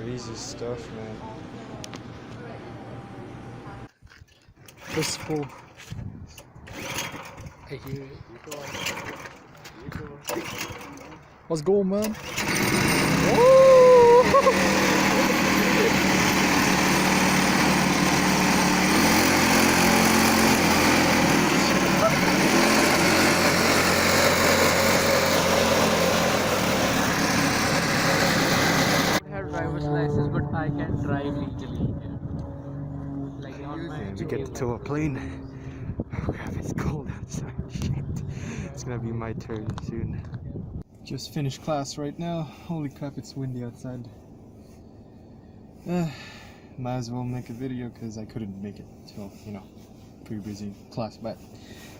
crazy stuff, man. This fool. I hear it. Let's go, man. Driver's license, but I can drive legally. Like on my. And we get to a plane. Oh crap, it's cold outside. Shit. It's gonna be my turn soon. Just finished class right now. Holy crap, it's windy outside. Might as well make a video because I couldn't make it. So, you know, pretty busy class, but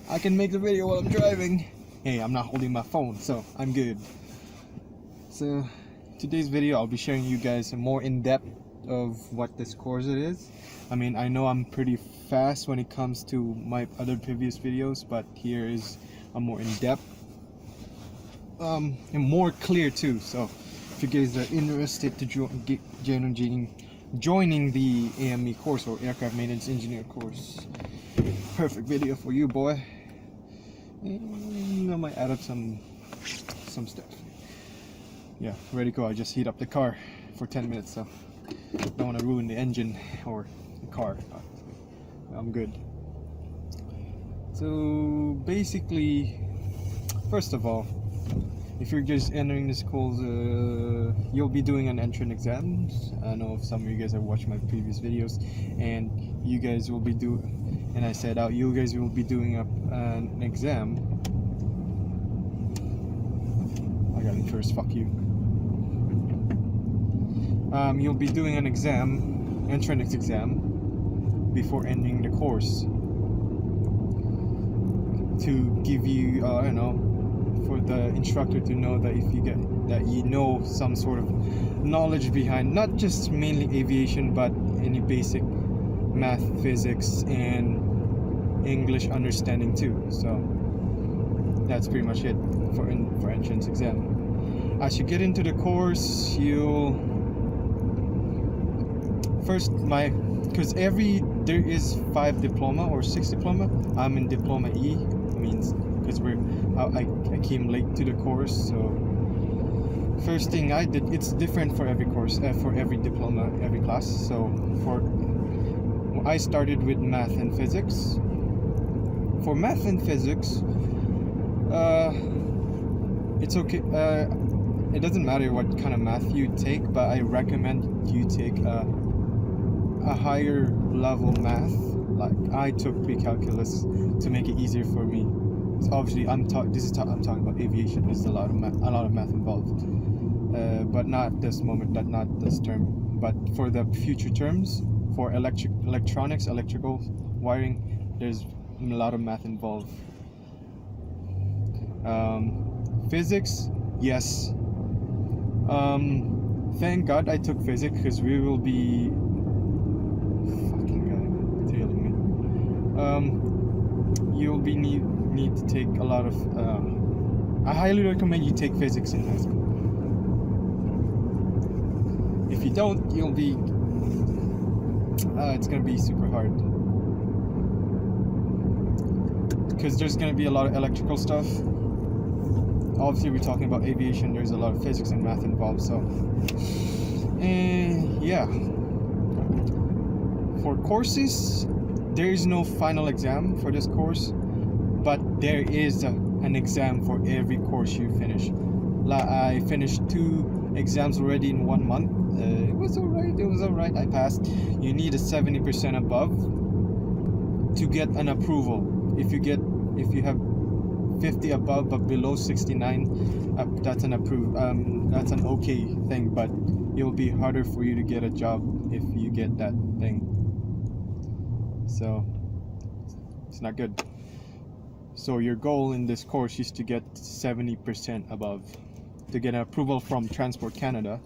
I can make the video while I'm driving. Hey, I'm not holding my phone, so I'm good. So, today's video I'll be sharing you guys more in depth of what this course it is. I mean, I know I'm pretty fast when it comes to my other previous videos, but here is a more in depth and more clear too. So if you guys are interested to joining the AME course, or Aircraft Maintenance Engineer course, perfect video for you, boy. And I might add up some stuff. Yeah, ready to go. I just heat up the car for 10 minutes, so don't want to ruin the engine or the car. I'm good. So basically, first of all, if you're just entering this course, you'll be doing an entrance exam. I know if some of you guys have watched my previous videos, and you guys will be and I said out, you guys will be doing an exam. I got it first, fuck you. You'll be doing an exam, entrance exam, before ending the course, to give you, I don't know, for the instructor to know that if you get that, you know some sort of knowledge behind not just mainly aviation, but any basic math, physics, and English understanding too. So that's pretty much it for entrance exam. As you get into the course, you'll first because there is 5 diploma or 6 diploma. I'm in diploma E, means because I came late to the course. So first thing I did, it's different for every course, for every diploma, every class. So I started with math and physics. For math and physics, it's okay. It doesn't matter what kind of math you take, but I recommend you take a higher level math. Like I took pre-calculus to make it easier for me. So obviously, I'm talking about aviation. There's a lot of math involved, but not this moment, not this term. But for the future terms, for electronics, electrical wiring, there's a lot of math involved. Physics, yes. Thank God I took physics, because we will be fucking God tailing me. You'll be need to take a lot of. I highly recommend you take physics in high school. If you don't, you'll be. It's gonna be super hard, because there's gonna be a lot of electrical stuff. Obviously, we're talking about aviation. There's a lot of physics and math involved. So, yeah. For courses, there is no final exam for this course, but there is an exam for every course you finish. I finished 2 exams already in 1 month. It was alright. I passed. You need a 70% above to get an approval. If you have 50 above but below 69, that's an that's an okay thing, but it'll be harder for you to get a job if you get that thing. So it's not good. So your goal in this course is to get 70% above to get an approval from Transport Canada.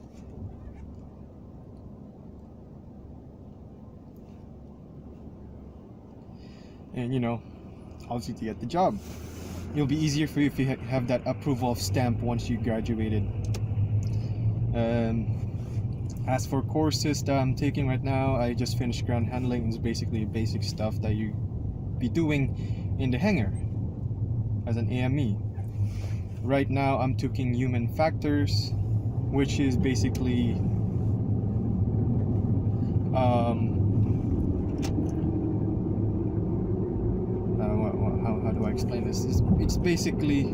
And obviously to get the job. It'll be easier for you if you have that approval stamp once you graduated. As for courses that I'm taking right now, I just finished ground handling. It's basically basic stuff that you be doing in the hangar as an AME. Right now I'm taking human factors, which is basically how do I explain this? It's basically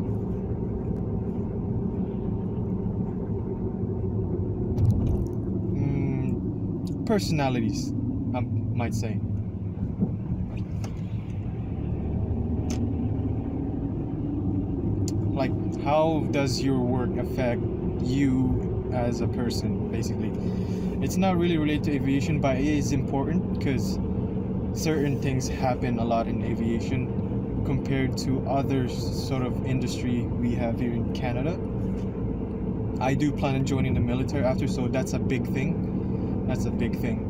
personalities, I might say. Like, how does your work affect you as a person, basically? It's not really related to aviation, but it is important because certain things happen a lot in aviation compared to other sort of industry we have here in Canada. I do plan on joining the military after, so that's a big thing. That's a big thing.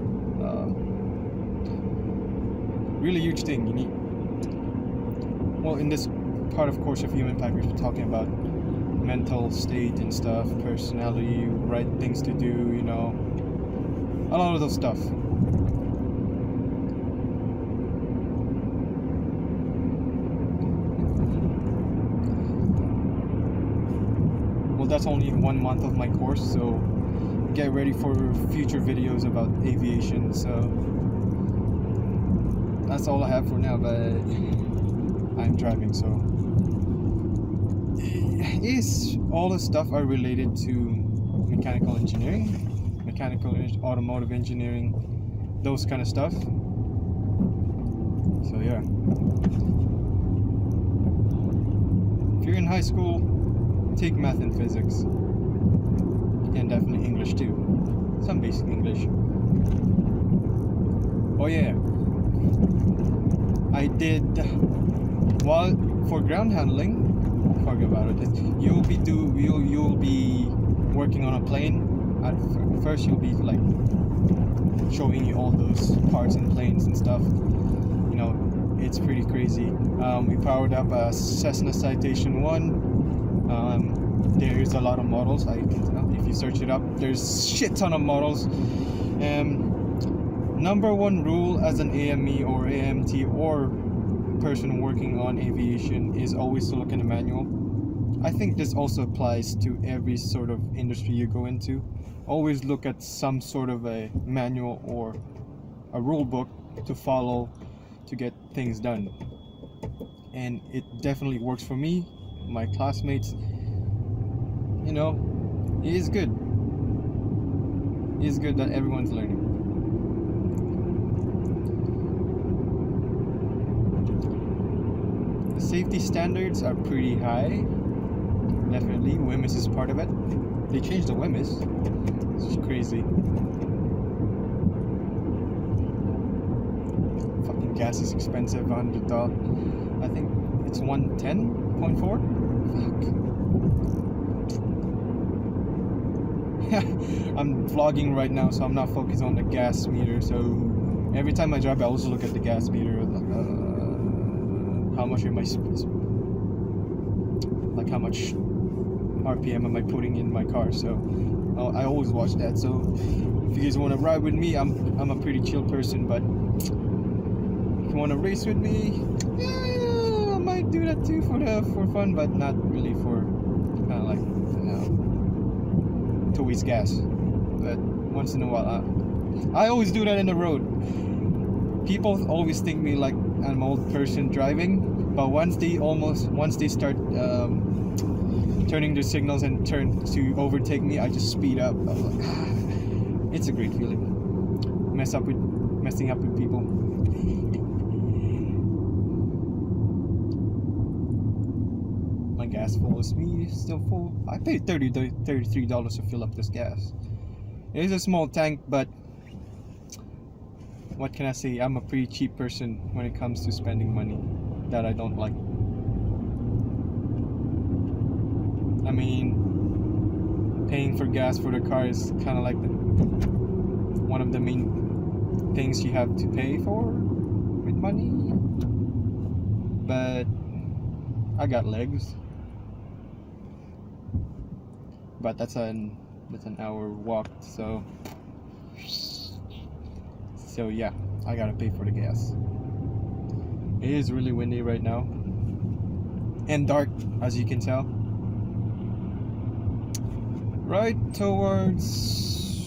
Really huge thing. You need. Well, in this part, of course, of human factors, we're talking about mental state and stuff, personality, right things to do. You know, a lot of those stuff. Well, that's only 1 month of my course, so get ready for future videos about aviation. So that's all I have for now, but I'm driving, so is all the stuff are related to mechanical engineering, automotive engineering, those kind of stuff. So yeah, if you're in high school, take math and physics, and definitely English too, some basic English. Oh yeah, I did, well, for ground handling, forget about it. You'll be working on a plane. At first you'll be like showing you all those parts and planes and stuff. You know, it's pretty crazy. We powered up a Cessna Citation 1. There's a lot of models. If you search it up, there's shit ton of models. Number one rule as an AME or AMT or person working on aviation is always to look in the manual. I think this also applies to every sort of industry you go into. Always look at some sort of a manual or a rule book to follow to get things done. And it definitely works for me, my classmates. You know, it is good. It is good that everyone's learning. The safety standards are pretty high. Definitely, WMIS is part of it. They changed the WMIS. It's crazy. Fucking gas is expensive, $100. I think it's 110.4. Fuck. I'm vlogging right now, so I'm not focused on the gas meter. So every time I drive, I also look at the gas meter. How much am I? Like how much RPM am I putting in my car? So I always watch that. So if you guys want to ride with me, I'm a pretty chill person, but if you want to race with me, yeah, I might do that too for fun, but not really for kind of like, you know, to waste gas. But once in a while, I always do that in the road. People always think me like I'm an old person driving, but once they start turning their signals and turn to overtake me, I just speed up. I'm like, it's a great feeling. Messing up with people. My gas full is still full. I paid $33 to fill up this gas. It is a small tank, but what can I say? I'm a pretty cheap person when it comes to spending money that I don't like. I mean, paying for gas for the car is kind of like one of the main things you have to pay for with money. But I got legs. But that's an hour walk, so So yeah, I gotta pay for the gas. It is really windy right now and dark, as you can tell. Right towards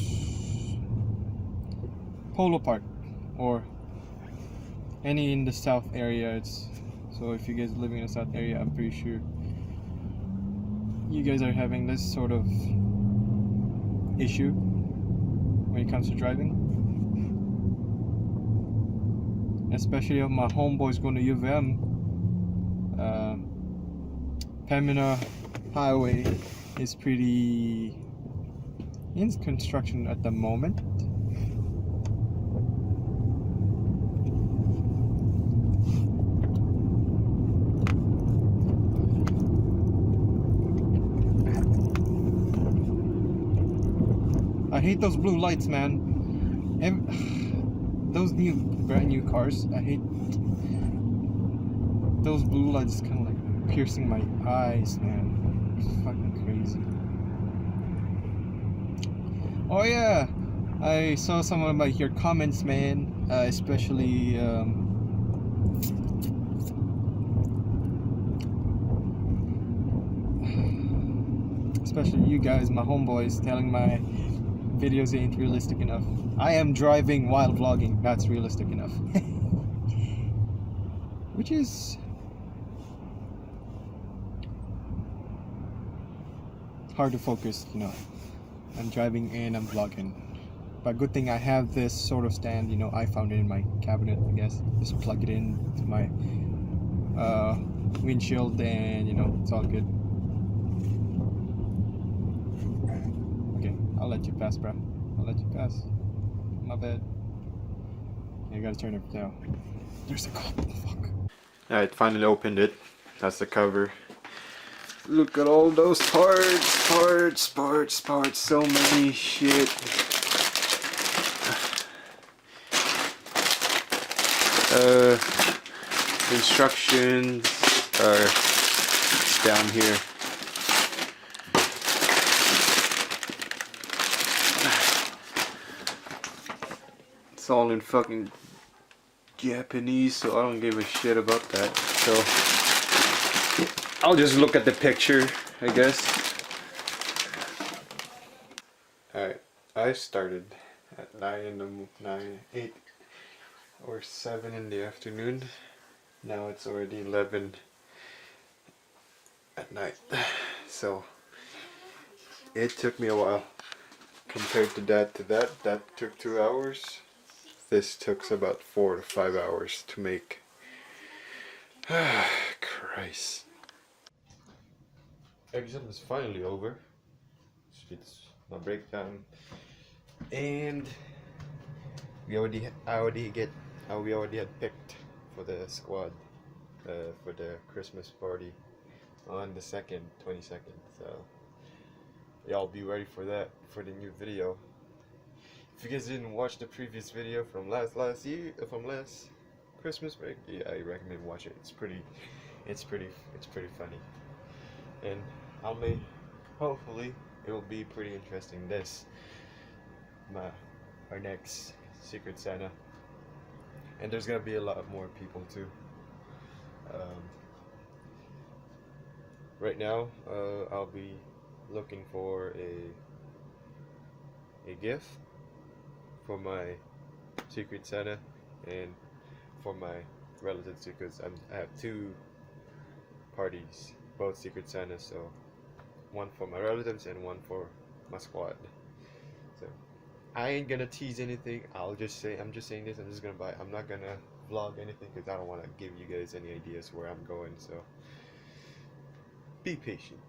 Polo Park or any in the south area. So if you guys are living in the south area, I'm pretty sure you guys are having this sort of issue when it comes to driving. Especially if my homeboys going to U of M. Pamina Highway is pretty in construction at the moment. I hate those blue lights, man. Those brand new cars, I hate those blue lights. Kind of like piercing my eyes, man. It's fucking crazy. Oh yeah, I saw some of your comments, man. Especially you guys, my homeboys, telling my videos ain't realistic enough. I am driving while vlogging. That's realistic enough. Which is hard to focus, you know. I'm driving and I'm vlogging. But good thing I have this sort of stand, you know. I found it in my cabinet, I guess. Just plug it in to my windshield and, you know, it's all good. Okay, I'll let you pass, bro. I'll let you pass. My bad. I gotta turn it down. There's a cop. Fuck. Alright, finally opened it. That's the cover. Look at all those parts. So many shit. Instructions are down here. It's all in fucking Japanese, so I don't give a shit about that. So I'll just look at the picture, I guess. Alright, I started at 8 or 7 in the afternoon. Now it's already 11 at night. So it took me a while. Compared to that took 2 hours. This took about 4 to 5 hours to make. Christ. Exam is finally over. It's my breakdown, and we already had picked for the squad for the Christmas party on the 22nd. So y'all be ready for that, for the new video. If you guys didn't watch the previous video from last Christmas break, yeah, I recommend watch it. It's pretty funny, and hopefully it will be pretty interesting. Our next Secret Santa, and there's gonna be a lot more people too. Right now, I'll be looking for a gift for my Secret Santa and for my relatives, because I have 2 parties, both Secret Santa, so one for my relatives and one for my squad. So I ain't gonna tease anything. I'm just saying this. I'm just gonna buy. I'm not gonna vlog anything because I don't want to give you guys any ideas where I'm going. So be patient.